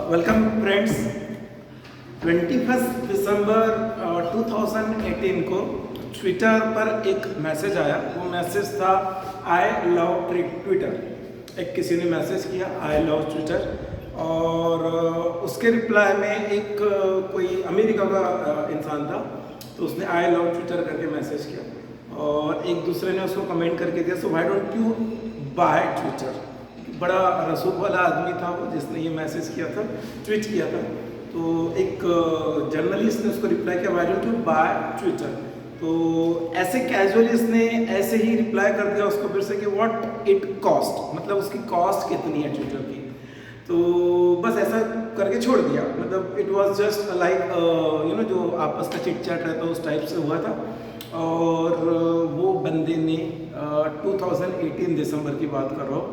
Welcome friends. 21 दिसंबर 2018 को Twitter पर एक मैसेज आया। वो मैसेज था आई लव ट्विटर। एक किसी ने मैसेज किया आई लव ट्विटर, और उसके रिप्लाई में एक कोई अमेरिका का इंसान था, तो उसने आई लव ट्विटर करके मैसेज किया, और एक दूसरे ने उसको कमेंट करके दिया so why don't you buy Twitter. बड़ा रसूख वाला आदमी था वो जिसने ये मैसेज किया था, ट्वीट किया था। तो एक जर्नलिस्ट ने उसको रिप्लाई किया why don't you buy Twitter. तो ऐसे कैजुअली इसने ऐसे ही रिप्लाई कर दिया उसको फिर से कि व्हाट इट कॉस्ट, मतलब उसकी कॉस्ट कितनी है ट्विटर की। तो बस ऐसा करके छोड़ दिया, मतलब इट वाज जस्ट लाइक जो आपस का चिट चैट रहता है उस टाइप से हुआ था। और वो बंदे ने 2018 दिसंबर की बात कर रहा हूँ,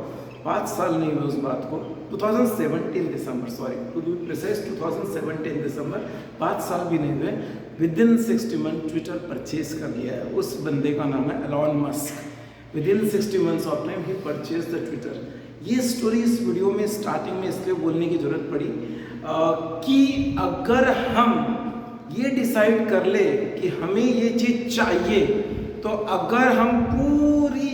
5 साल नहीं हुए उस बात को, 2017 दिसंबर, सॉरी टू बी प्रिसाइज 2017 दिसंबर, 5 साल भी नहीं हुए, विदिन 60 मंथ ट्विटर परचेज कर लिया है। उस बंदे का नाम है Elon Musk. Within 60 months of time he purchase the Twitter. ये स्टोरी इस वीडियो में स्टार्टिंग में इसलिए बोलने की जरूरत पड़ी कि अगर हम ये डिसाइड कर ले कि हमें ये चीज़ चाहिए, तो अगर हम पूरी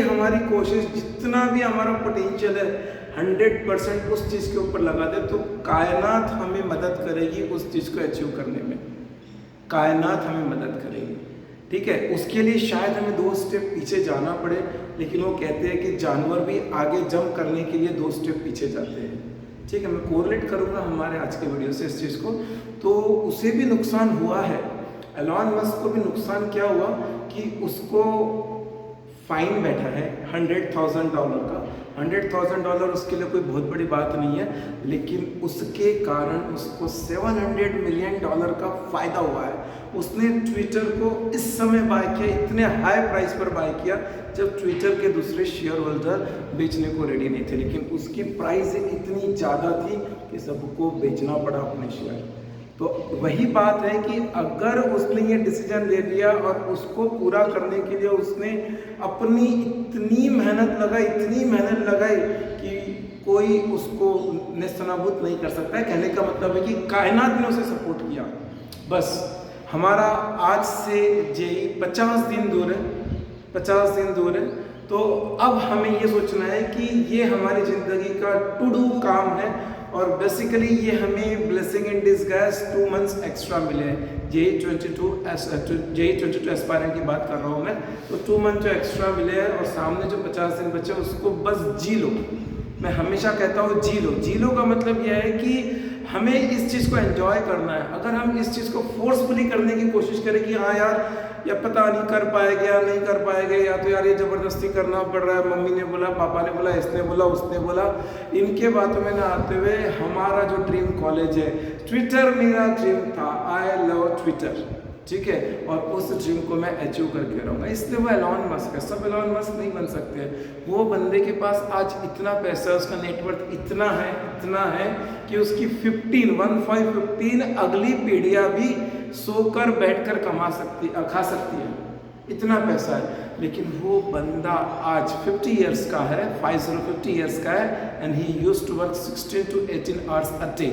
हमारी कोशिश, जितना भी हमारा पोटेंशियल है 100% उस चीज़ के ऊपर लगा दे, तो कायनात हमें मदद करेगी उस चीज़ को अचीव करने में। कायनात हमें मदद करेगी, ठीक है। उसके लिए शायद हमें 2 स्टेप पीछे जाना पड़े, लेकिन वो कहते हैं कि जानवर भी आगे जंप करने के लिए 2 स्टेप पीछे जाते हैं, ठीक है। मैं कोरिलेट करूँगा हमारे आज के वीडियो से इस चीज़ को। तो उसे भी नुकसान हुआ है, एलॉन मस्क को भी नुकसान क्या हुआ कि उसको फाइन बैठा है $100,000 का। $100,000 उसके लिए कोई बहुत बड़ी बात नहीं है, लेकिन उसके कारण उसको $700 मिलियन का फ़ायदा हुआ है। उसने ट्विटर को इस समय बाय किया, इतने हाई प्राइस पर बाय किया जब ट्विटर के दूसरे शेयर होल्डर बेचने को रेडी नहीं थे, लेकिन उसकी प्राइस इतनी ज़्यादा थी कि सबको बेचना पड़ा अपने शेयर। तो वही बात है कि अगर उसने ये डिसीजन ले लिया और उसको पूरा करने के लिए उसने अपनी इतनी मेहनत लगाई कि कोई उसको नेस्तनाबूद नहीं कर सकता है। कहने का मतलब है कि कायनात ने उसे सपोर्ट किया। बस हमारा आज से जेई 50 दिन दूर है, तो अब हमें ये सोचना है कि ये हमारी ज़िंदगी का टू डू काम है, और बेसिकली ये हमें blessing in disguise 2 months extra मिले हैं। जेई 22 एस्पायरेंट की बात कर रहा हूँ मैं, तो 2 मंथ जो एक्स्ट्रा मिले हैं, और सामने जो 50 दिन बचे उसको बस जी लो। मैं हमेशा कहता हूँ जी लो का मतलब यह है कि हमें इस चीज़ को एंजॉय करना है। अगर हम इस चीज़ को फोर्सफुली करने की कोशिश करें कि हाँ यार या पता नहीं कर पाएंगे या नहीं कर पाएंगे, या तो यार ये ज़बरदस्ती करना पड़ रहा है, मम्मी ने बोला, पापा ने बोला, इसने बोला, उसने बोला, इनके बातों में ना आते हुए हमारा जो ड्रीम कॉलेज है ट्विटर, मेरा ड्रीम था, आई लव ट्विटर, ठीक है, और उस ड्रीम को मैं अचीव करके रहूँगा। इसलिए वो एलॉन मस्क है। सब एलॉन मस्क नहीं बन सकते। वो बंदे के पास आज इतना पैसा है, उसका नेटवर्थ इतना है कि उसकी 15 अगली पीढ़ियाँ भी सोकर बैठकर खा सकती है, इतना पैसा है। लेकिन वो बंदा आज 50 इयर्स का है, 50 इयर्स का है, and he used to work 16 to 18 hours a day.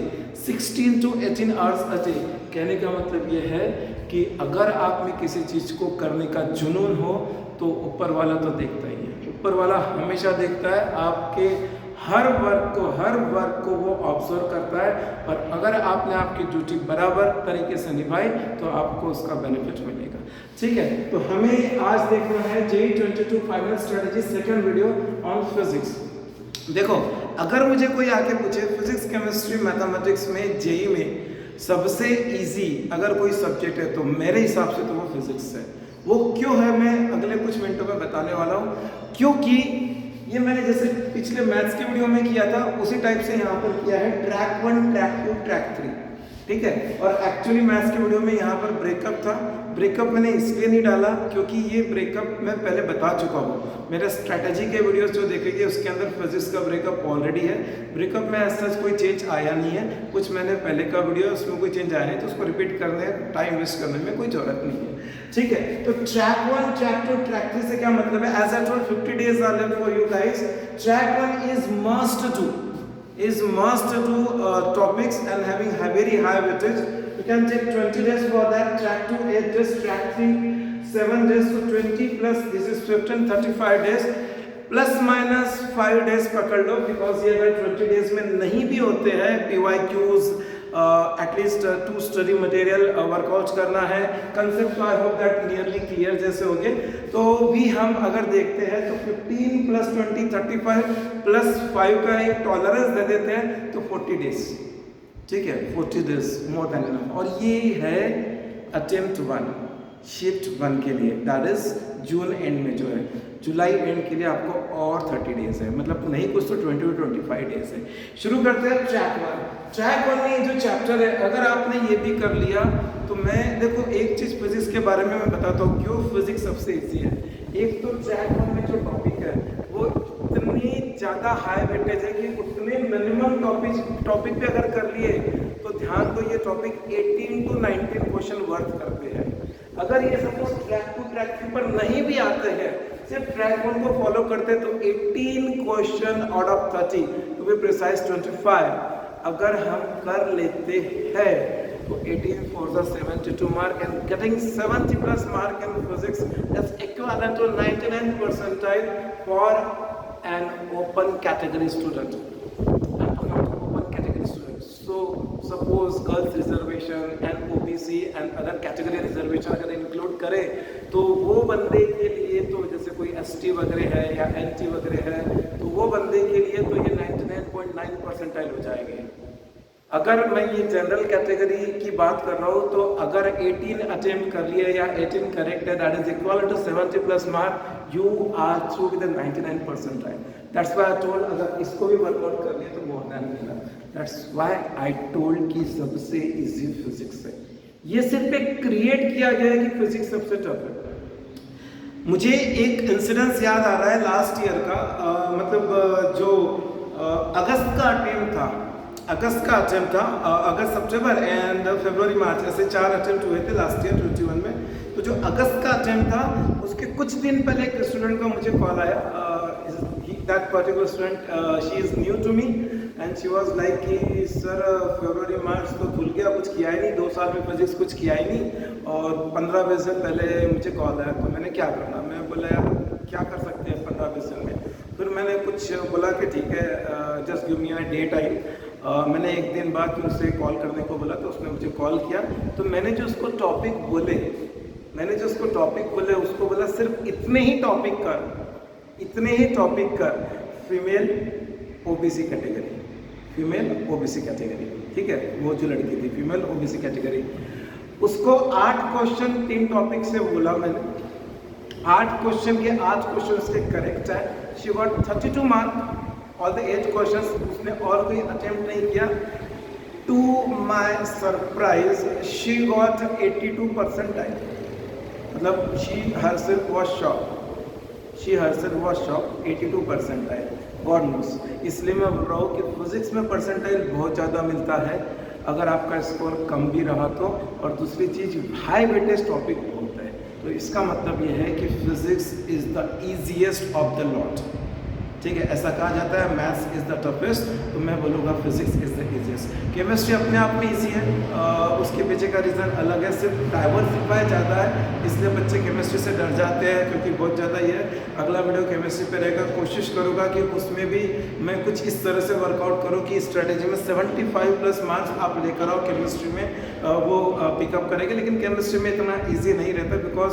16 to 18 hours a day. कहने का मतलब ये है कि अगर आप में किसी चीज़ को करने का जुनून हो तो ऊपर वाला तो देखता ही है। ऊपर वाला हमेशा देखता है, आपके हर वर्क को वो ऑब्जर्व करता है, और अगर आपने आपकी ड्यूटी बराबर तरीके से निभाई तो आपको उसका बेनिफिट मिलेगा, ठीक है। तो हमें आज देखना है JEE 22 final strategy, second video on physics. देखो, अगर मुझे कोई आके पूछे फिजिक्स, केमिस्ट्री, मैथमेटिक्स में जेई में सबसे इजी अगर कोई सब्जेक्ट है तो मेरे हिसाब से तो वो फिजिक्स है। वो क्यों है मैं अगले कुछ मिनटों में बताने वाला हूँ, क्योंकि ये मैंने जैसे पिछले मैथ्स के वीडियो में किया था उसी टाइप से यहाँ पर किया है, ट्रैक 1, ट्रैक 2, ट्रैक 3, ठीक है। और एक्चुअली मैथ्स के वीडियो में यहाँ पर ब्रेकअप था। ब्रेकअप मैंने इसलिए नहीं डाला क्योंकि ये ब्रेकअप मैं पहले बता चुका हूँ। मेरे स्ट्रैटेजी के वीडियोस जो देखेंगे उसके अंदर फिजिक्स का ब्रेकअप ऑलरेडी है। ब्रेकअप में ऐसा कोई चेंज आया नहीं है, कुछ मैंने पहले का वीडियो उसमें कोई चेंज आया नहीं, तो उसको रिपीट करने टाइम वेस्ट करने में कोई जरूरत नहीं है, ठीक है। तो ट्रैक 1, ट्रैक 2, ट्रैक 3 से क्या मतलब है? As I told 50 days are left for you guys. Track 1 is must do, is must do topics and having very high weightage. You can take 20 days for that. Track 2 8 days, track 3 7 days, so 20 plus this is 15 35 days plus minus 5 days पकड़ लो, because ये अगर 20 days में नहीं भी होते हैं, PYQs at least 2 study material workout करना है, concept I hope that nearly clear जैसे हो गए। तो भी हम अगर देखते हैं तो 15 प्लस 20 35 प्लस 5 का एक टॉलरेंस दे देते हैं तो 40 डेज, ठीक है, 40 डेज मोर देन इनफ। और ये है अटेम्प्ट 1 शिफ्ट 1 के लिए, दैट इज जून एंड में जो है, जुलाई एंड के लिए आपको और 30 डेज है, मतलब नहीं कुछ तो 20 to 25 डेज है। शुरू करते हैं ट्रैक 1। ट्रैक 1 में जो चैप्टर है, अगर आपने ये भी कर लिया तो मैं देखो एक चीज़ फिजिक्स के बारे में मैं बताता हूँ क्यों फिजिक्स सबसे ईजी है। एक तो ट्रैक 1 में जो टॉपिक है वो इतनी ज़्यादा हाई वेटेज है कि उतने मिनिमम टॉपिक पे अगर कर लिए तो ध्यान दो, ये टॉपिक 18 to 19 क्वेश्चन वर्थ करते हैं। अगर ये सपोज ट्रैक 2 ट्रैक 3 पर नहीं भी आते हैं, सिर्फ ट्रैक 1 को फॉलो करते तो 18 question out of 30 to be precise 25 अगर हम कर लेते हैं तो 18 for the 72 mark and getting 70 plus mark in physics is equivalent to 99 percentile for an open category student. So suppose girls reservation and OBC and other category reservation अगर include करें तो वो बंदे के लिए तो जैसे कोई ST वगैरह है या NT वगैरह है तो वो बंदे के लिए तो ये 99.9 परसेंटाइल हो जाएंगे। अगर मैं ये जनरल कैटेगरी की बात कर रहा हूँ तो अगर 18 अटेम्प्ट कर लिए या 18 करेक्ट है, that is equal to 70 plus mark, you are through with 99 percentile. That's why I told अगर इसको भी वर्कआउट कर लिए तो मोर देन मिला। दैट्स व्हाई आई टोल्ड कि सबसे इजी फिजिक्स है। ये सिर्फ एक क्रिएट किया गया है कि फिजिक्स सबसे टफ है। मुझे एक इंसिडेंस याद आ रहा है लास्ट ईयर का, मतलब जो अगस्त का अटेम्प्ट था, अगस्त सितंबर एंड फरवरी मार्च, ऐसे 4 अटेम्प्ट हुए थे लास्ट ईयर 21 में। तो जो अगस्त का अटेम्प्ट था उसके कुछ दिन पहले एक स्टूडेंट का मुझे कॉल आया, that particular student she is new to me and she was like कि सर फरवरी मार्च तो भूल गया, कुछ किया ही नहीं, 2 साल में फिजिक्स कुछ किया ही नहीं, और 15-20 दिन पहले मुझे कॉल आया तो मैंने क्या करना, मैं बोला यार क्या कर सकते हैं 15-20 दिन में। फिर मैंने कुछ बोला कि ठीक है just give me a day time. मैंने एक दिन बाद उससे कॉल करने को बोला तो उसने मुझे कॉल किया, तो मैंने जो उसको टॉपिक बोले उसको बोला सिर्फ इतने ही टॉपिक कर, फीमेल ओबीसी कैटेगरी, ठीक है, वो जो लड़की थी फीमेल ओबीसी कैटेगरी, उसको 8 क्वेश्चन 3 टॉपिक से बोला मैंने, 8 क्वेश्चन के 8 क्वेश्चन उसके करेक्ट है, she got 32 mark all the 8 questions, उसने और कोई अटेम्प्ट नहीं किया। To my surprise she got 82 percentile, मतलब she herself was shocked 82 percentile, god knows. इसलिए मैं बोल रहा हूँ कि फिजिक्स में परसेंटाइल बहुत ज़्यादा मिलता है अगर आपका स्कोर कम भी रहा तो, और दूसरी चीज़ हाई वेटेज टॉपिक बहुत है, तो इसका मतलब ये है कि physics is the easiest of the lot, ठीक है, ऐसा कहा जाता है मैथ्स इज़ द टफेस्ट, तो मैं बोलूँगा physics is the easiest. Chemistry अपने आप में इजी है, उसके पीछे का रीज़न अलग है, सिर्फ डाइवर्सिफाई ज़्यादा है इसलिए बच्चे केमिस्ट्री से डर जाते हैं क्योंकि बहुत ज़्यादा ये है। अगला वीडियो केमिस्ट्री पे रहेगा, कोशिश करूँगा कि उसमें भी मैं कुछ इस तरह से वर्कआउट करूँ कि स्ट्रेटेजी में 75 प्लस मार्क्स आप लेकर आओ केमिस्ट्री में, वो पिकअप करेंगे। लेकिन केमिस्ट्री में इतना ईजी नहीं रहता बिकॉज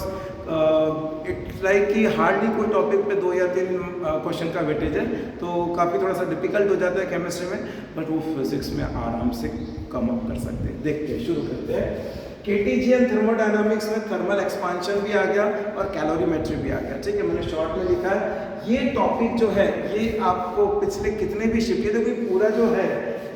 इट्स लाइक कि हार्डली कोई टॉपिक पे 2 या 3 क्वेश्चन का वेटेज है, तो काफ़ी थोड़ा सा डिफिकल्ट हो जाता है केमिस्ट्री में, बट वो फिजिक्स में आराम से कम अप कर सकते हैं। देखते हैं, शुरू करते हैं। केटीजी एंड थर्मोडायनामिक्स में थर्मल एक्सपांशन भी आ गया और कैलोरीमेट्री भी आ गया, ठीक है, मैंने शॉर्ट में लिखा है। ये टॉपिक जो है ये आपको पिछले कितने भी शिफ्ट, ये देखो पूरा जो है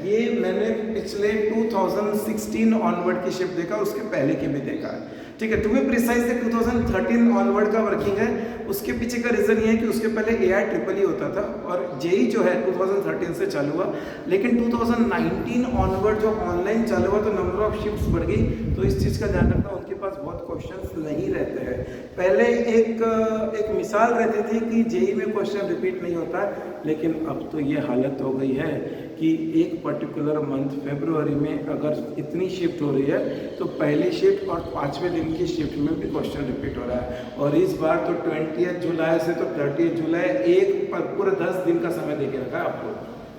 ये मैंने पिछले 2016 ऑनवर्ड की शिफ्ट देखा, उसके पहले की भी देखा है, ठीक है। टू बी प्रिसाइज 2013 ऑनवर्ड का वर्किंग है। उसके पीछे का रीज़न ये है कि उसके पहले AI-EEE होता था और जेई जो है 2013 से चालू हुआ, लेकिन 2019 ऑनवर्ड जो ऑनलाइन चालू हुआ तो नंबर ऑफ शिफ्ट्स बढ़ गई, तो इस चीज़ का ध्यान रखना, उनके पास बहुत क्वेश्चंस नहीं रहते हैं। पहले एक मिसाल रहती थी कि जेई में क्वेश्चन रिपीट नहीं होता, लेकिन अब तो ये हालत हो गई है कि एक पर्टिकुलर मंथ फरवरी में अगर इतनी शिफ्ट हो रही है तो पहली शिफ्ट और 5वें दिन की शिफ्ट में भी क्वेश्चन रिपीट हो रहा है। और इस बार तो 20 जुलाई से तो 30 जुलाई पूरा 10 दिन का समय दे के रखा है आपको,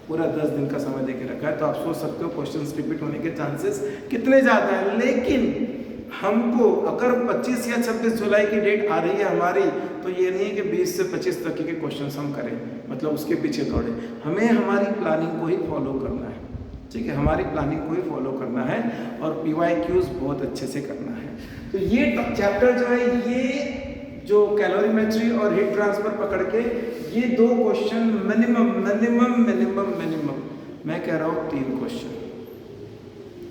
पूरा 10 दिन का समय दे के रखा है। तो आप सोच सकते हो क्वेश्चंस रिपीट होने के चांसेस कितने ज़्यादा हैं। लेकिन हमको अगर 25 या 26 जुलाई की डेट आ रही है हमारी, तो ये नहीं है कि 20 से 25 तक के क्वेश्चंस हम करें, मतलब उसके पीछे दौड़े। हमें हमारी प्लानिंग को ही फॉलो करना है, ठीक है, हमारी प्लानिंग को ही फॉलो करना है और PYQs बहुत अच्छे से करना है। तो ये चैप्टर जो है, ये जो कैलोरीमेट्री और हीट ट्रांसफर पकड़ के ये 2 क्वेश्चन मिनिमम मैं कह रहा हूँ 3 क्वेश्चन,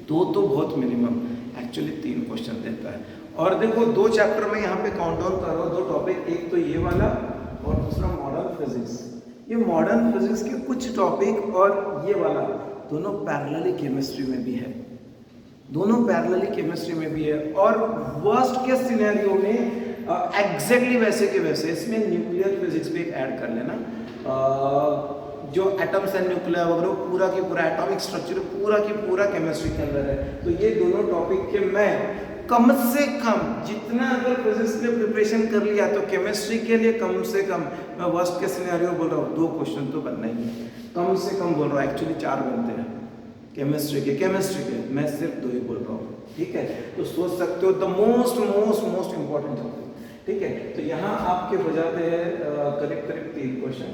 2 तो बहुत मिनिमम, एक्चुअली 3 क्वेश्चन देता है। और देखो 2 चैप्टर में यहाँ पे काउंट डाउन कर रहा हूँ, 2 टॉपिक, एक तो ये वाला और दूसरा मॉडर्न फिजिक्स। ये मॉडर्न फिजिक्स के कुछ टॉपिक और ये वाला दोनों पैरेलली केमिस्ट्री में भी है, दोनों पैरेलली केमिस्ट्री में भी है। और वर्स्ट के सिनेरियो में एग्जैक्टली वैसे के वैसे इसमें न्यूक्लियर फिजिक्स भी एक ऐड कर लेना, जो एटम्स एंड न्यूक्लियर वगैरह पूरा की पूरा एटॉमिक स्ट्रक्चर पूरा की पूरा केमिस्ट्री के अंदर है। तो ये दोनों टॉपिक के मैं कम से कम जितना अगर फिजिक्स में प्रिपरेशन कर लिया तो केमिस्ट्री के लिए कम से कम, मैं वर्स्ट के सिनेरियो बोल रहा हूँ, 2 क्वेश्चन तो बनना ही है, कम से कम बोल रहा हूँ, एक्चुअली 4 बनते हैं केमिस्ट्री के, मैं सिर्फ 2 ही बोल रहा हूँ, ठीक है। तो सोच सकते हो द मोस्ट इंपॉर्टेंट टॉपिक, ठीक है। तो यहाँ आपके हो जाते हैं करीब 3 क्वेश्चन।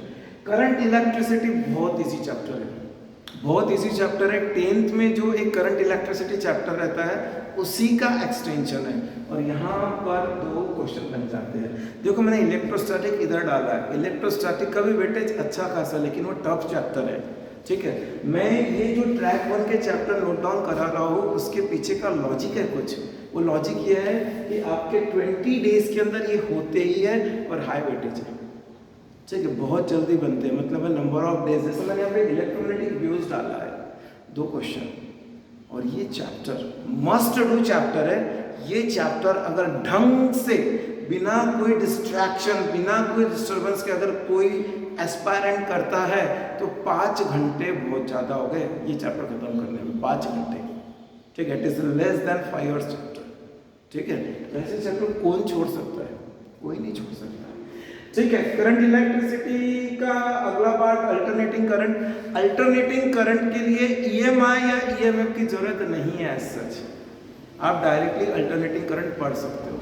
करंट इलेक्ट्रिसिटी बहुत इजी चैप्टर है, बहुत इजी चैप्टर है। 10th में जो एक करंट इलेक्ट्रिसिटी चैप्टर रहता है उसी का एक्सटेंशन है, और यहाँ पर 2 क्वेश्चन बन जाते हैं। देखो मैंने इलेक्ट्रोस्टैटिक इधर डाला है, इलेक्ट्रोस्टैटिक का भी वेटेज अच्छा खासा, लेकिन वो टफ चैप्टर है, ठीक है। मैं ये जो ट्रैक 1 के चैप्टर नोट डाउन करा रहा हूँ उसके पीछे का लॉजिक है कुछ, वो लॉजिक ये है कि आपके 20 डेज के अंदर ये होते ही है और हाई वेटेज है, ठीक है, बहुत जल्दी बनते हैं, मतलब नंबर ऑफ डेज। जैसे मैंने यहाँ पे इलेक्ट्रोमैग्नेटिक व्यूज डाला है, 2 क्वेश्चन, और ये चैप्टर मस्ट डू चैप्टर है। ये चैप्टर अगर ढंग से बिना कोई डिस्ट्रैक्शन, बिना कोई डिस्टर्बेंस के अगर कोई एस्पायरेंट करता है तो 5 घंटे बहुत ज़्यादा हो गए ये चैप्टर खत्म करने में, 5 घंटे, ठीक है। It is less than 5 hours chapter, ठीक है। ऐसे चैप्टर कौन छोड़ सकता है, कोई नहीं छोड़ सकता, ठीक है। करंट इलेक्ट्रिसिटी का अगला पार्ट अल्टरनेटिंग करंट के लिए EMI या EMF की जरूरत नहीं है एज सच, आप डायरेक्टली अल्टरनेटिंग करंट पढ़ सकते हो,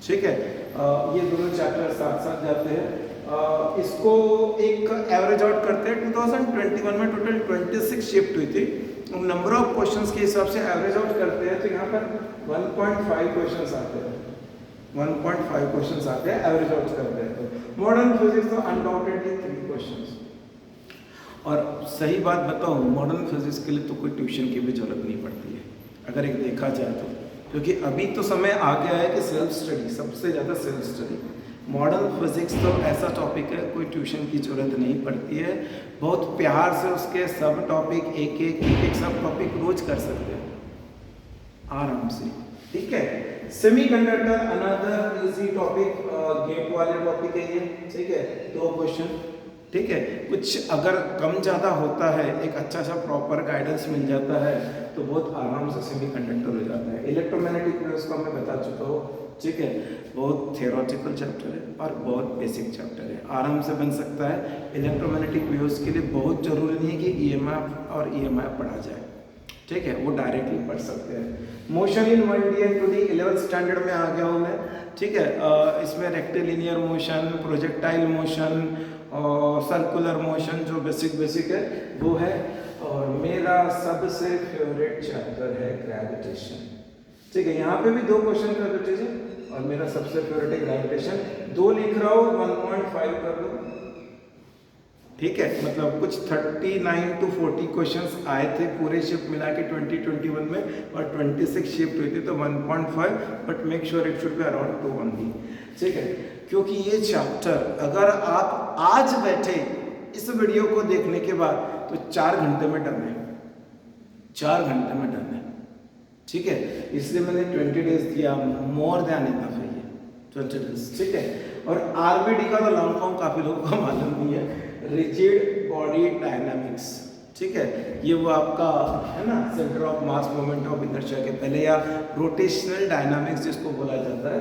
ठीक है। ये दोनों चैप्टर साथ साथ जाते हैं। इसको एक एवरेज आउट करते हैं। 2021 में टोटल 26 शिफ्ट हुई थी, नंबर ऑफ क्वेश्चंस के हिसाब से एवरेज आउट करते हैं तो यहाँ पर 1.5 क्वेश्चंस आते हैं, 1.5 क्वेश्चंस आते हैं, एवरेज आउट करते हैं। तो मॉडर्न फिजिक्स तो अनडाउटेडली 3 क्वेश्चंस। और सही बात बताऊं, मॉडर्न फिजिक्स के लिए तो कोई ट्यूशन की भी जरूरत नहीं पड़ती है अगर एक देखा जाए तो, क्योंकि अभी तो समय आ गया है कि सेल्फ स्टडी, सबसे ज़्यादा सेल्फ स्टडी। मॉडर्न फिजिक्स तो ऐसा टॉपिक है कोई ट्यूशन की जरूरत नहीं पड़ती है, बहुत प्यार से उसके सब टॉपिक एक सब टॉपिक रोज कर सकते हैं आराम से, ठीक है। Semiconductor another easy topic, GATE वाले टॉपिक है ये, ठीक है। 2 क्वेश्चन, ठीक है। कुछ अगर कम ज़्यादा होता है, एक अच्छा सा प्रॉपर गाइडेंस मिल जाता है तो बहुत आराम से सेमीकंडक्टर हो जाता है। इलेक्ट्रोमैग्नेटिक वेव्स को मैं बता चुका हूँ, ठीक है। बहुत थियोरेटिकल चैप्टर है और बहुत बेसिक चैप्टर है, आराम से बन सकता है। इलेक्ट्रोमैग्नेटिक वेव्स के लिए बहुत ज़रूरी नहीं है कि EMF और EMI पढ़ा जाए, ठीक है, वो डायरेक्टली पढ़ सकते हैं। Motion in 1D and 2D 11th standard में आ गया हूँ मैं, ठीक है। इसमें रेक्टिलिनियर मोशन, प्रोजेक्टाइल मोशन और सर्कुलर मोशन जो बेसिक है वो है। और मेरा सबसे फेवरेट चैप्टर है ग्रेविटेशन, ठीक है। यहाँ पे भी 2 क्वेश्चन ग्रेविटेशन और मेरा सबसे फेवरेट है ग्रेविटेशन। 2 लिख रहा हूँ, 1.5 कर दो, ठीक है। मतलब कुछ 39 to 40 क्वेश्चंस आए थे पूरे शिफ्ट मिला के 2021 में, और 26 शिफ्ट हुई थी तो 1.5, but make sure it should be around 2 only, ठीक है। क्योंकि ये चैप्टर अगर आप आज बैठे इस वीडियो को देखने के बाद तो 4 घंटे में डन है, 4 घंटे में डन है, ठीक है। इसलिए मैंने 20 डेज दिया, मोर देन इनफ है ये, 20 डेज, ठीक है। और आरबीडी का तो लॉन्ग फॉर्म काफ़ी लोगों को मालूम नहीं है, रिजिड बॉडी डायनामिक्स, ठीक है। ये वो आपका है ना, centre of mass moment of inertia के पहले, या रोटेशनल डायनामिक्स जिसको बोला जाता है।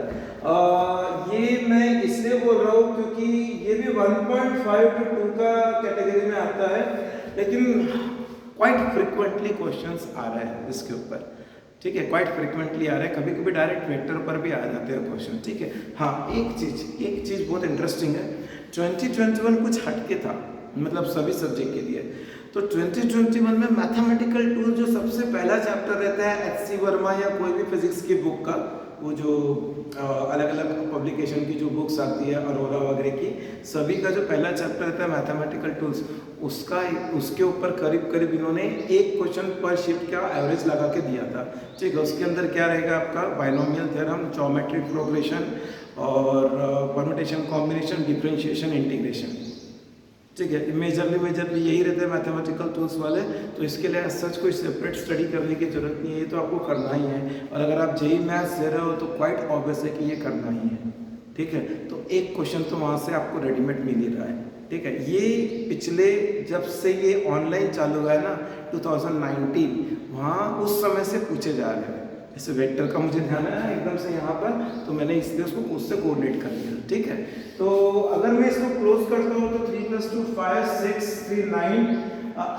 ये मैं इसलिए बोल रहा हूँ क्योंकि ये भी 1.5 to 2 का कैटेगरी में आता है, लेकिन क्वाइट फ्रिक्वेंटली क्वेश्चंस आ रहे हैं इसके ऊपर, ठीक है। क्वाइट फ्रिक्वेंटली आ रहे हैं, कभी कभी डायरेक्ट वेक्टर पर भी आ जाते हैं क्वेश्चन, ठीक है। हाँ, एक चीज़ बहुत इंटरेस्टिंग है, 2021 कुछ हटके था, मतलब सभी सब्जेक्ट के लिए। तो 2021 में मैथमेटिकल टूल जो सबसे पहला चैप्टर रहता है एच सी वर्मा या कोई भी फिजिक्स की बुक का, वो जो अलग अलग पब्लिकेशन की जो बुक्स आती है अरोरा वगैरह की, सभी का जो पहला चैप्टर रहता है मैथमेटिकल टूल्स, उसके ऊपर करीब इन्होंने एक क्वेश्चन पर शिफ्ट का एवरेज लगा के दिया था, ठीक है। उसके अंदर क्या रहेगा आपका, बाइनोमियल थ्योरम, ज्योमेट्रिक प्रोग्रेशन और परम्यूटेशन कॉम्बिनेशन, डिफरेंशिएशन, इंटीग्रेशन, ठीक है। मेजरली यही रहते हैं मैथमेटिकल टूल्स वाले। तो इसके लिए सच कोई सेपरेट स्टडी करने की जरूरत नहीं है, ये तो आपको करना ही है। और अगर आप जेईई मैथ्स दे रहे हो तो क्वाइट ऑब्वियस है कि ये करना ही है, ठीक है। तो एक क्वेश्चन तो वहाँ से आपको रेडीमेड मिल ही रहा है, ठीक है। ये पिछले जब से ये ऑनलाइन चालू हुआ है ना 2019, वहाँ उस समय से पूछे जा रहे हैं। जैसे वेक्टर का मुझे ध्यान है एकदम से यहाँ पर, तो मैंने इसलिए उसको उससे कोऑर्डिनेट कर लिया, ठीक है। तो अगर मैं इसको क्लोज करता हूँ तो 3 + 2 5 6 3 9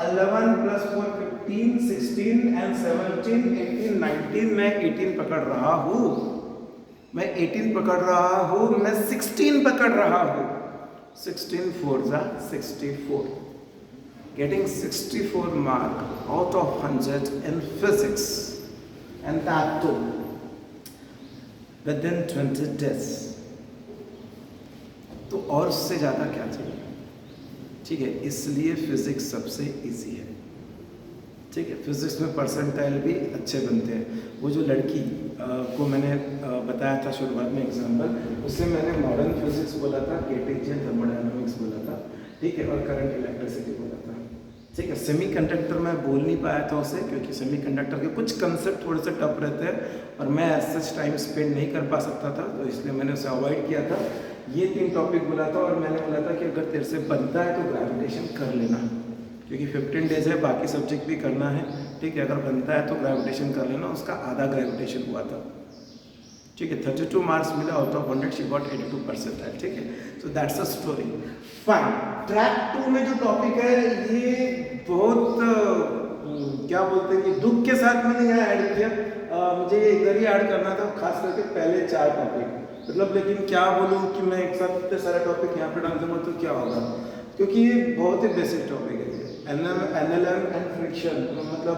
11 + 4 15 16 and 17 18 19, मैं 18 पकड़ रहा हूँ, मैं 18 पकड़ रहा हूँ, मैं 16 पकड़ रहा हूँ। 16 4 = 64, getting 64 mark out of 100 in physics, and that too within 20 days। तो और उससे ज़्यादा क्या चाहिए, ठीक है। इसलिए फिजिक्स सबसे इजी है, ठीक है। फिजिक्स में परसेंटाइल भी अच्छे बनते हैं। वो जो लड़की को मैंने बताया था शुरुआत में एग्जाम्पल, उससे मैंने मॉडर्न फिजिक्स बोला था, कार्टेशियन थर्मोडायनामिक्स बोला था, ठीक है, और करंट इलेक्ट्रिसिटी बोला था, ठीक है। सेमीकंडक्टर मैं बोल नहीं पाया था उसे, क्योंकि सेमीकंडक्टर के कुछ कंसेप्ट थोड़े से टफ रहते हैं और मैं सच टाइम स्पेंड नहीं कर पा सकता था, तो इसलिए मैंने उसे अवॉइड किया था। ये 3 टॉपिक बोला था और मैंने बोला था कि अगर तेरे से बनता है तो ग्रेविटेशन कर लेना, क्योंकि 15 डेज है, बाकी सब्जेक्ट भी करना है, ठीक है। अगर बनता है तो ग्रेविटेशन कर लेना। उसका आधा ग्रेविटेशन हुआ था, ठीक है। 32 मार्क्स मिला आउट ऑफ 100, शी गॉट 82%, ठीक है। So that's a story, fine. Track 2 में जो टॉपिक है ये बहुत क्या बोलते हैं कि दुख के साथ मैंने यहाँ ऐड किया। मुझे इधर ही ऐड करना था, खास करके पहले 4 टॉपिक, मतलब, लेकिन क्या बोलूँ कि मैं एक साथ इतने सारे टॉपिक यहाँ पे डाल दूँगा तो क्या होगा, क्योंकि ये बहुत ही बेसिक टॉपिक है, एनएलएम एंड फ्रिक्शन। मतलब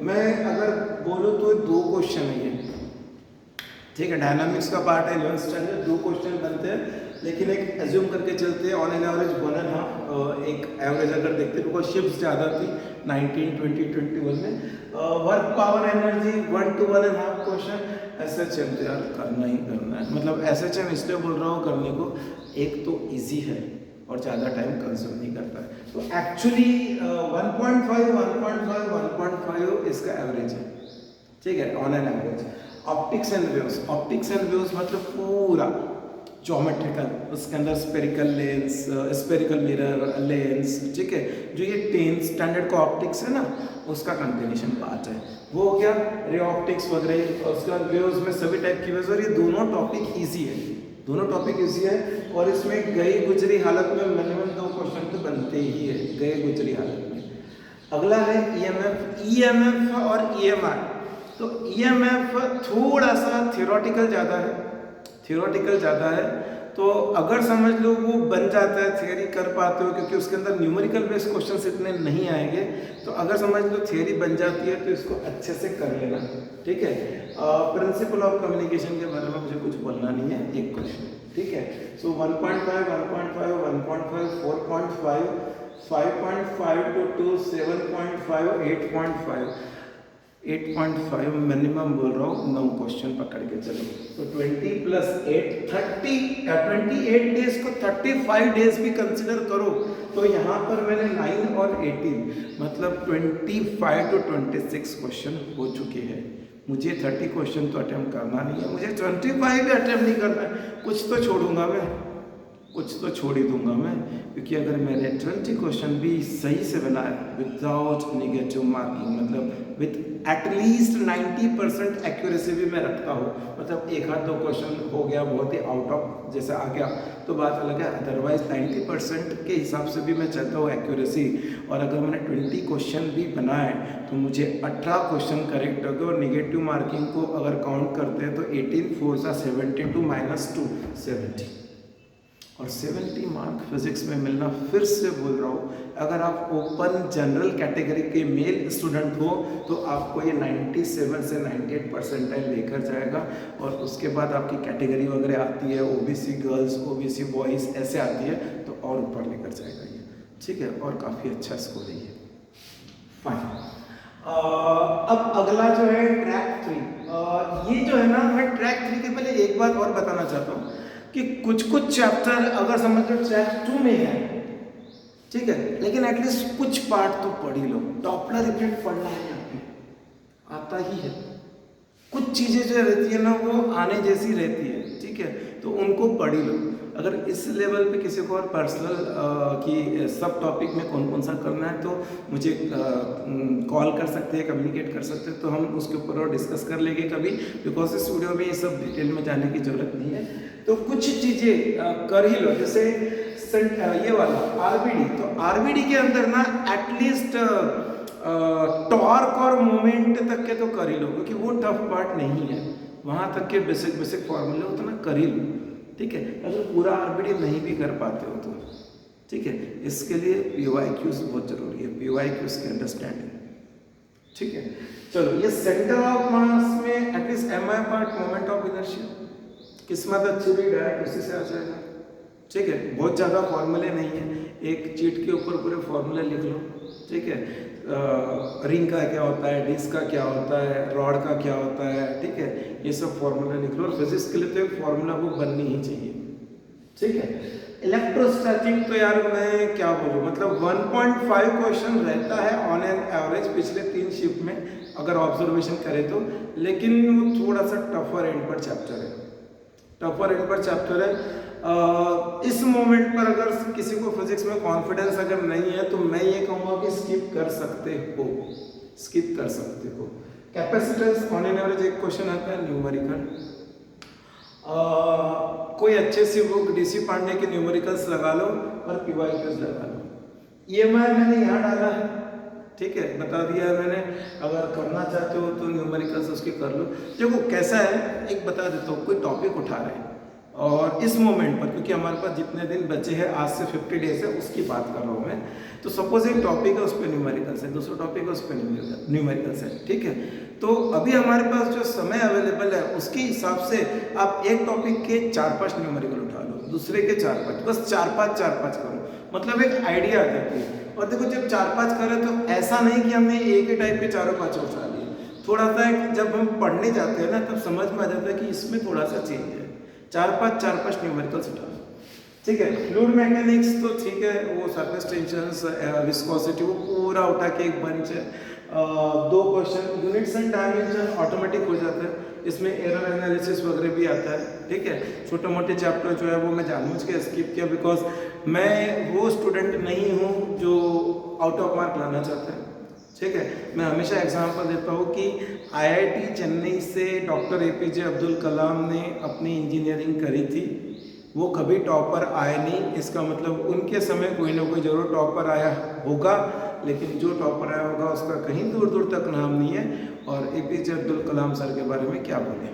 मैं अगर बोलूँ तो 2 क्वेश्चन है ये, ठीक है। डायनामिक्स का पार्ट है 11th स्टैंडर्ड, 2 क्वेश्चन बनते हैं, लेकिन एक एज्यूम करके चलते हैं, ऑन एन एवरेज 1.5 एक एवरेज अगर देखते हैं, बिकॉज शिफ्ट ज़्यादा थी 19, 20, 21 में। Work power energy 1 to 1.5 question. SHM तो यार करना ही करना है, मतलब एसएचएम इसलिए बोल रहा हूँ करने को, एक तो ईजी है और ज़्यादा टाइम कंज्यूम नहीं करता है। तो एक्चुअली 1.5 इसका एवरेज है, ठीक है, on an average. Optics and waves मतलब पूरा ज्योमेट्रिकल, उसके अंदर spherical lens, spherical mirror lens, ठीक है। जो ये 10th स्टैंडर्ड का ऑप्टिक्स है ना, उसका कंटिन्यूशन पार्ट है, वो हो गया रे ऑप्टिक्स वगैरह। उसके बाद वेव्स में सभी टाइप की वेव्स, और ये दोनों टॉपिक ईजी है, दोनों टॉपिक ईजी है। और इसमें गई गुजरी हालत में मिनिमम 2 क्वेश्चन तो बनते ही है गई गुजरी हालत में। अगला है ईएमएफ और ईएमआई। तो ईएमएफ थोड़ा सा थियोरेटिकल ज़्यादा है, तो अगर समझ लो वो बन जाता है, थियरी कर पाते हो, क्योंकि उसके अंदर न्यूमेरिकल बेस्ड क्वेश्चंस इतने नहीं आएंगे। तो अगर समझ लो थियरी बन जाती है तो इसको अच्छे से कर लेना, ठीक है। प्रिंसिपल ऑफ कम्युनिकेशन के बारे में मुझे कुछ बोलना नहीं है, एक क्वेश्चन, ठीक है। सो 1.5, 1.5, 1.5, 4.5, 5.5 to 2, 7.5, 8.5 मिनिमम बोल रहा हूँ, 9 क्वेश्चन पकड़ के चलो। तो 20 + 8 28 डेज को 35 डेज भी कंसिडर करो, तो यहाँ पर मैंने 9 और 18 मतलब 25 to 26 क्वेश्चन हो चुके हैं। मुझे 30 क्वेश्चन तो अटेम्प्ट करना नहीं है, मुझे 25 भी अटेम्प्ट नहीं करना है, कुछ तो छोड़ूंगा मैं, कुछ तो छोड़ ही दूंगा मैं, क्योंकि अगर मैंने 20 क्वेश्चन भी सही से बनाए विदाउट नेगेटिव मार्किंग, मतलब विथ एटलीस्ट 90% एक्यूरेसी भी मैं रखता हूँ, मतलब एक हाथ दो क्वेश्चन हो गया बहुत ही आउट ऑफ जैसे आ गया तो बात अलग है, अदरवाइज 90% के हिसाब से भी मैं चाहता हूँ एक्यूरेसी। और अगर मैंने 20 क्वेश्चन भी बनाए तो मुझे 18 क्वेश्चन करेक्ट हो गए, और निगेटिव मार्किंग को अगर काउंट करते हैं तो 18 4 सा 72 माइनस 2 70, और 70 मार्क फिजिक्स में मिलना, फिर से बोल रहा हूँ, अगर आप ओपन जनरल कैटेगरी के मेल स्टूडेंट हो तो आपको ये 97 से 98 परसेंटाइल लेकर जाएगा, और उसके बाद आपकी कैटेगरी वगैरह आती है, ओबीसी गर्ल्स, ओबीसी बॉयज़ ऐसे आती है तो और ऊपर लेकर जाएगा ये, ठीक है, और काफ़ी अच्छा स्कोर है ये। फाइन। अब अगला जो है ट्रैक 3। ये जो है ना, मैं ट्रैक 3 के पहले एक बात और बताना चाहता हूँ कि कुछ कुछ चैप्टर अगर समझ लो ट्रैक 2 में है, ठीक है, लेकिन एटलीस्ट कुछ पार्ट तो पढ़ ही लो। डॉपलर इफेक्ट पढ़ना है यहाँ पे, आता ही है, कुछ चीज़ें जो रहती है ना वो आने जैसी रहती है, ठीक है, तो उनको पढ़ ही लो। अगर इस लेवल पे किसी को और पर्सनल की सब टॉपिक में कौन कौन सा करना है तो मुझे कॉल कर सकते हैं, कम्युनिकेट कर सकते हैं, तो हम उसके ऊपर और डिस्कस कर लेंगे कभी, बिकॉज इस वीडियो में ये सब डिटेल में जाने की जरूरत नहीं है। तो कुछ चीज़ें कर ही लो, जैसे ये वाला आरबीडी, तो आरबीडी के अंदर ना एटलीस्ट टॉर्क और मोमेंट तक के तो कर ही लो, क्योंकि वो टफ पार्ट नहीं है, वहाँ तक के बेसिक बेसिक फॉर्मूले उतना कर ही लो, ठीक है। अगर पूरा आरबीडी नहीं भी कर पाते हो तो ठीक है, इसके लिए पीवाईक्यूज बहुत जरूरी है, पीवाईक्यूज की अंडरस्टैंडिंग, ठीक है। चलो, ये सेंटर ऑफ मास में at least MI part moment of inertia, किस्मत अच्छी भी डायरेक्ट उसी से आ जाएगा, ठीक है। बहुत ज़्यादा फॉर्मूले नहीं है, एक चीट के ऊपर पूरे फॉर्मूले लिख लो, ठीक है। रिंग का क्या होता है, डिस्क का क्या होता है, रॉड का क्या होता है, ठीक है, ये सब फॉर्मूला लिख लो, और फिजिक्स के लिए तो एक फॉर्मूला वो बननी ही चाहिए, ठीक है। इलेक्ट्रोस्टैटिक तो यार मैं क्या बोलूँ, मतलब 1.5 क्वेश्चन रहता है ऑन एन एवरेज पिछले 3 शिफ्ट में अगर ऑब्जर्वेशन करें तो, लेकिन वो थोड़ा सा टफर एंड पर चैप्टर है, टफर एंड पर चैप्टर है। इस मोमेंट पर अगर किसी को फिजिक्स में कॉन्फिडेंस अगर नहीं है तो मैं ये कहूँगा कि स्किप कर सकते हो, स्किप कर सकते हो। कैपेसिटेंस ऑन एन एवरेज एक क्वेश्चन आता है न्यूमेरिकल, कोई अच्छे सी बुक डीसी पांडे के न्यूमेरिकल्स लगा लो और पीवाईक्यूज लगा लो। ईएमआई मैंने यहाँ डाला है, ठीक है, बता दिया है मैंने, अगर करना चाहते हो तो न्यूमेरिकल्स उसके कर लो। देखो कैसा है, एक बता देता हूँ, कोई टॉपिक उठा रहे हैं और इस मोमेंट पर, क्योंकि हमारे पास जितने दिन बचे हैं आज से 50 डेज है उसकी बात कर रहा हूँ मैं, तो सपोज एक टॉपिक है उस पर न्यूमेरिकल्स है, दूसरा टॉपिक है उस पर न्यूमेरिकल्स है, ठीक है। तो अभी हमारे पास जो समय अवेलेबल है उसके हिसाब से आप एक टॉपिक के 4-5 न्यूमेरिकल उठा लो, दूसरे के 4-5, बस 4-5 करो, मतलब एक आइडिया आ जाती है। और देखो जब 4-5 करें तो ऐसा नहीं कि हमने एक ही टाइप के 4-5 उठा लिए, थोड़ा सा जब हम पढ़ने जाते हैं ना तब समझ में आ जाता है कि इसमें थोड़ा सा चेंज है, 4-5 न्यूमेरिकल्स उठा लो, ठीक है। फ्लूइड मैकेनिक्स तो ठीक है, वो सरफेस टेंशंस, विस्कोसिटी, वो पूरा उठा के एक बंच है, 2 question units and dimension automatic हो जाता है, इसमें एरर एनालिसिस वगैरह भी आता है, ठीक है। छोटे मोटे चैप्टर जो है वो मैं जानबूझ के स्किप किया, बिकॉज मैं वो स्टूडेंट नहीं हूँ जो आउट ऑफ मार्क लाना चाहता है, ठीक है। मैं हमेशा एग्जांपल देता हूँ कि आईआईटी चेन्नई से डॉक्टर एपीजे अब्दुल कलाम ने अपनी इंजीनियरिंग करी थी, वो कभी टॉपर आए नहीं, इसका मतलब उनके समय कोई ना कोई जरूर टॉपर आया होगा, लेकिन जो टॉपर आया होगा उसका कहीं दूर दूर तक नाम नहीं है। और एपीजे अब्दुल कलाम सर के बारे में क्या बोले,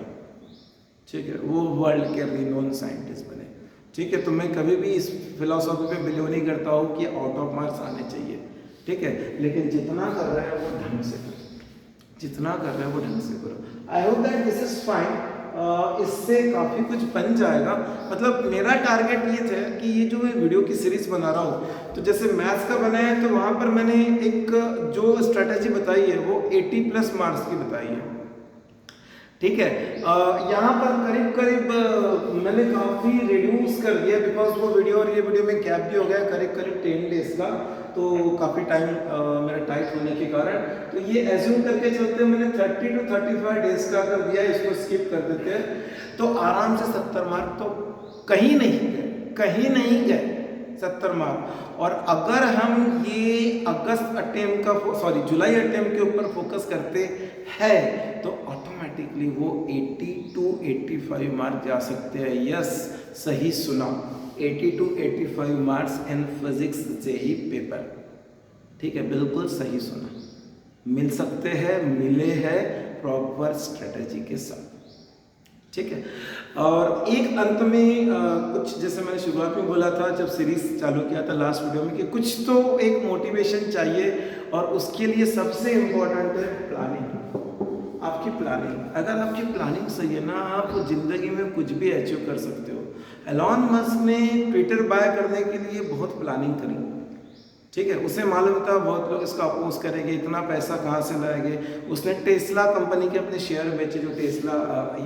ठीक है, वो वर्ल्ड के रिनोन साइंटिस्ट बने, ठीक है। तो मैं कभी भी इस फिलॉसफी पे बिलीव नहीं करता हूँ कि आउट ऑफ मार्क्स आने चाहिए, ठीक है, लेकिन जितना कर रहे हैं वो ढंग से करो, जितना कर रहे हैं वो ढंग से करो। I hope that this is fine, इससे काफ़ी कुछ बन जाएगा। मतलब मेरा टारगेट ये था कि ये जो मैं वीडियो की सीरीज बना रहा हूँ, तो जैसे मैथ्स का बना है तो वहाँ पर मैंने एक जो स्ट्रैटेजी बताई है वो 80+ मार्क्स की बताई है, ठीक है। यहाँ पर करीब करीब मैंने काफ़ी रिड्यूस कर दिया, बिकॉज वो वीडियो और ये वीडियो में गैप भी हो गया करीब करीब 10 डेज का, तो काफ़ी टाइम मेरा टाइट होने के कारण, तो ये एज्यूम करके चलते हैं मैंने 30 to 35 डेज का कर दिया, इसको स्किप कर देते हैं तो आराम से 70 मार्क तो कहीं नहीं गए 70 मार्क। और अगर हम ये अगस्त अटेम्प्ट का जुलाई अटेम्प्ट के ऊपर फोकस करते हैं तो ऑटोमेटिकली वो 80 to 85 मार्क जा सकते हैं। यस, सही सुना, 80 to 85 marks in physics JEE paper. ठीक है, बिल्कुल सही सुना, मिल सकते हैं, मिले हैं प्रॉपर स्ट्रेटेजी के साथ। ठीक है, और एक अंत में कुछ, जैसे मैंने शुरुआत में बोला था जब सीरीज चालू किया था लास्ट वीडियो में, कि कुछ तो एक मोटिवेशन चाहिए और उसके लिए सबसे इम्पोर्टेंट है प्लानिंग। आपकी प्लानिंग, अगर आपकी प्लानिंग सही है ना, आप जिंदगी में कुछ भी अचीव कर सकते हो। एलॉन मस्क ने ट्विटर बाय करने के लिए बहुत प्लानिंग करी। ठीक है, उसे मालूम था बहुत लोग इसका अपोज करेंगे, इतना पैसा कहाँ से लाएंगे। उसने टेस्ला कंपनी के अपने शेयर बेचे, जो टेस्ला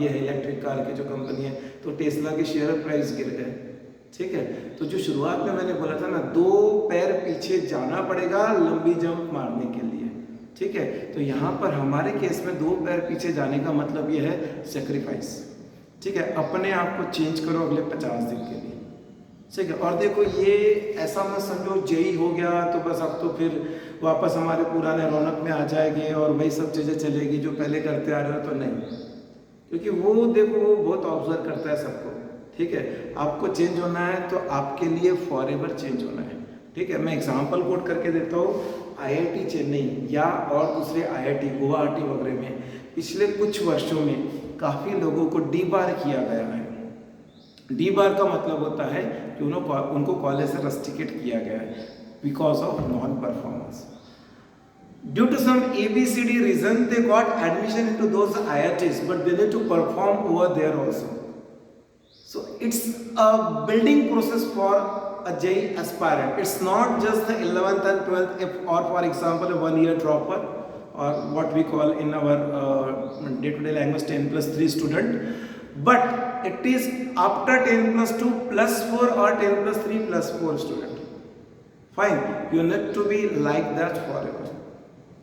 ये है इलेक्ट्रिक कार की जो कंपनी है, तो टेस्ला के शेयर प्राइस गिर गए। ठीक है, तो जो शुरुआत में मैंने बोला था ना, 2 पैर पीछे जाना पड़ेगा लंबी जंप मारने के लिए। ठीक है, तो यहाँ पर हमारे केस में 2 पैर पीछे जाने का मतलब ये है सेक्रीफाइस। ठीक है, अपने आप को चेंज करो अगले 50 दिन के लिए। ठीक है, और देखो ये ऐसा मत समझो जेई हो गया तो बस अब तो फिर वापस हमारे पुराने रौनक में आ जाएंगे और वही सब चीज़ें चलेगी जो पहले करते आ रहे हो, तो नहीं, क्योंकि वो देखो वो बहुत ऑब्जर्व करता है सबको। ठीक है, आपको चेंज होना है तो आपके लिए फॉरएवर चेंज होना है। ठीक है, मैं एग्जांपल कोट करके देता हूँ, आईआईटी चेन्नई या और दूसरे आईआईटी गुवाहाटी वगैरह में पिछले कुछ वर्षों में काफ़ी लोगों को डीबार किया गया है। डीबार का मतलब होता है कि उनको कॉलेज से रस्टिकेट किया गया है because of non performance. Due to some ABCD reason they got admission into those IITs, but they need to perform over there also. So it's a building process for a JEE aspirant. It's not just the 11th and 12th, or for example a 1-year dropper, or what we call in our day-to-day language 10+3 student, but it is after 10+2 +4 or 10+3 +4 student. Fine, you need to be like that forever.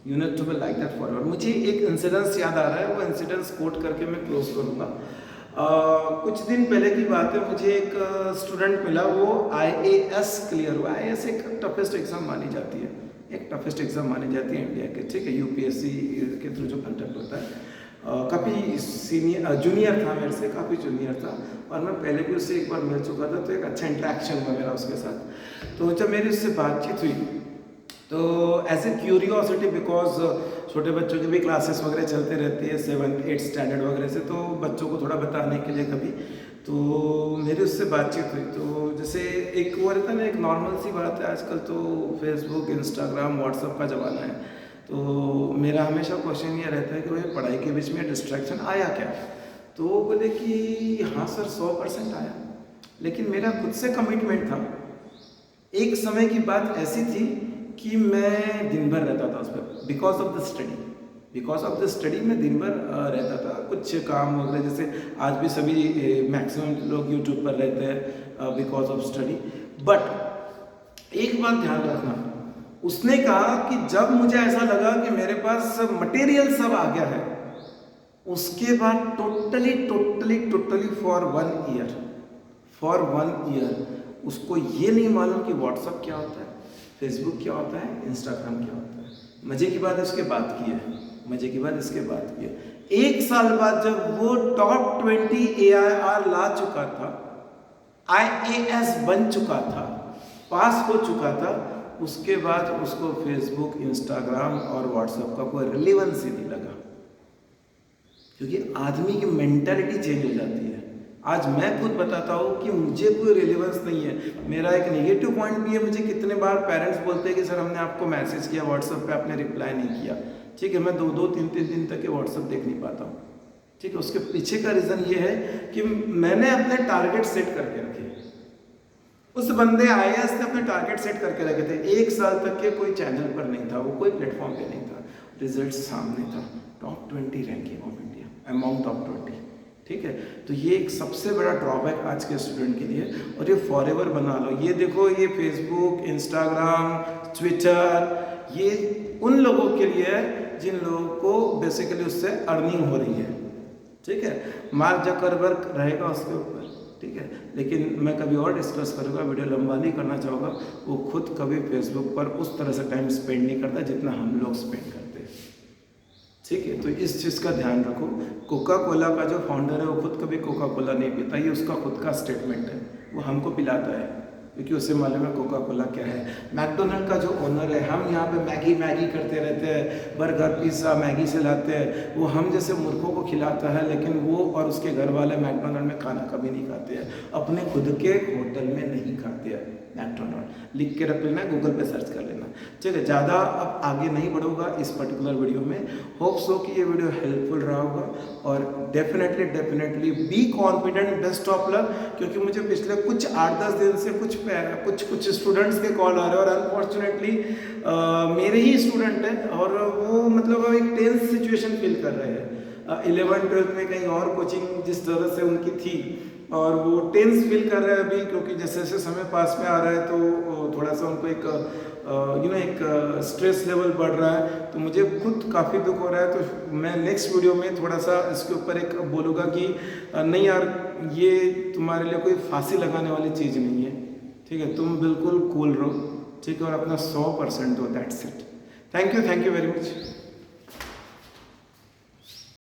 You need to be like that forever. मुझे एक incidence याद आ रहा है, वो incidence coat करके मैं close करूँगा। कुछ दिन पहले की बात है, मुझे एक स्टूडेंट मिला, वो IAS क्लियर हुआ। IAS एक टफेस्ट एग्जाम मानी जाती है, एक टफेस्ट एग्जाम मानी जाती है इंडिया के। ठीक है, UPSC के थ्रू जो कंडक्ट होता है। काफ़ी जूनियर था मेरे से, काफ़ी जूनियर था, और मैं पहले भी उससे एक बार मिल चुका था, तो एक अच्छा इंटरेक्शन हुआ मेरा उसके साथ। तो जब मेरी उससे बातचीत हुई तो एज ए क्यूरियोसिटी, बिकॉज छोटे बच्चों की भी क्लासेस वगैरह चलते रहती है 7th 8th स्टैंडर्ड वगैरह से, तो बच्चों को थोड़ा बताने के लिए कभी, तो मेरी उससे बातचीत हुई। तो जैसे एक वो रहता है ना, एक नॉर्मल सी बात है, आजकल तो फेसबुक, इंस्टाग्राम, व्हाट्सअप का ज़माना है, तो मेरा हमेशा क्वेश्चन ये रहता है कि भाई पढ़ाई के बीच में डिस्ट्रैक्शन आया क्या? तो वो बोले कि हाँ सर 100% आया, लेकिन मेरा खुद से कमिटमेंट था। एक समय की बात ऐसी थी कि मैं दिन भर रहता था उस पर, बिकॉज ऑफ द स्टडी मैं दिन भर रहता था। कुछ काम वगैरह, जैसे आज भी सभी मैक्सिमम लोग यूट्यूब पर रहते हैं बिकॉज ऑफ स्टडी। बट एक बात ध्यान रखना, उसने कहा कि जब मुझे ऐसा लगा कि मेरे पास मटेरियल सब आ गया है, उसके बाद टोटली फॉर वन ईयर उसको ये नहीं मालूम कि व्हाट्सअप क्या होता है, फेसबुक क्या होता है, इंस्टाग्राम क्या होता है। मजे की बात इसके बाद की है, 1 साल बाद जब वो टॉप 20 AIR ला चुका था, IAS बन चुका था, पास हो चुका था, उसके बाद उसको फेसबुक, इंस्टाग्राम और व्हाट्सएप का कोई रिलेवेंस ही नहीं लगा, क्योंकि आदमी की मेंटालिटी चेंज हो जाती है। आज मैं खुद बताता हूँ कि मुझे कोई रिलेवेंस नहीं है। मेरा एक नेगेटिव पॉइंट भी है, मुझे कितने बार पेरेंट्स बोलते हैं कि सर हमने आपको मैसेज किया व्हाट्सएप पे, आपने रिप्लाई नहीं किया। ठीक है, मैं 2-2, 3-3 दिन तक के व्हाट्सएप देख नहीं पाता हूँ। ठीक है, उसके पीछे का रीज़न ये है कि मैंने अपने टारगेट सेट करके रखे। उस बंदे IAS ने अपने टारगेट सेट करके रखे थे, 1 साल तक के कोई चैनल पर नहीं था, वो कोई प्लेटफॉर्म पे नहीं था, रिजल्ट सामने था, top 20 ranking of India, among top 20। ठीक है, तो ये एक सबसे बड़ा ड्रॉबैक आज के स्टूडेंट के लिए, और ये फॉरएवर बना लो। ये देखो, ये फेसबुक, इंस्टाग्राम, ट्विटर, ये उन लोगों के लिए है जिन लोगों को बेसिकली उससे अर्निंग हो रही है, ठीक है। मार्क जकरबर्ग रहेगा उसके ऊपर, ठीक है, लेकिन मैं कभी और डिस्कस करूँगा, वीडियो लंबा नहीं करना चाहूँगा। वो खुद कभी फेसबुक पर उस तरह से टाइम स्पेंड नहीं करता जितना हम लोग स्पेंड करते हैं, ठीक है। तो इस चीज़ का ध्यान रखो। कोका कोला का जो फाउंडर है वो खुद कभी कोका कोला नहीं पीता, ये उसका खुद का स्टेटमेंट है। वो हमको पिलाता है क्योंकि उसे मालूम है कोका कोला क्या है। मैकडोनल्ड का जो ओनर है, हम यहाँ पे मैगी मैगी करते रहते हैं, बर्गर पिज़्ज़ा मैगी से लाते हैं, वो हम जैसे मूर्खों को खिलाता है, लेकिन वो और उसके घर वाले मैकडोनल्ड में खाना कभी नहीं खाते हैं, अपने खुद के होटल में नहीं खाते हैं। मैकडोनल्ड लिख के रख लेना, गूगल पे सर्च कर लेना, ठीक है। ज़्यादा अब आगे नहीं बढ़ूंगा इस पर्टिकुलर वीडियो में। होप सो कि ये वीडियो हेल्पफुल रहा होगा, और definitely be confident, best of luck, क्योंकि मुझे पिछले कुछ 8-10 दिन से कुछ स्टूडेंट्स के कॉल आ रहे हैं, और अनफॉर्चुनेटली मेरे ही स्टूडेंट हैं, और वो मतलब एक टेंस सिचुएशन फील कर रहे हैं। 11-12 में कहीं और कोचिंग जिस तरह से उनकी थी, और वो टेंस फील कर रहे हैं अभी, क्योंकि जैसे जैसे समय पास में आ रहा है तो थोड़ा सा उनको एक स्ट्रेस लेवल बढ़ रहा है। तो मुझे खुद काफ़ी दुख हो रहा है। तो मैं नेक्स्ट वीडियो में थोड़ा सा इसके ऊपर एक बोलूँगा कि नहीं यार, ये तुम्हारे लिए कोई फांसी लगाने वाली चीज़ नहीं है, ठीक है। तुम बिल्कुल कूल रहो, ठीक है, और अपना 100% दो, that's it. Thank you very much.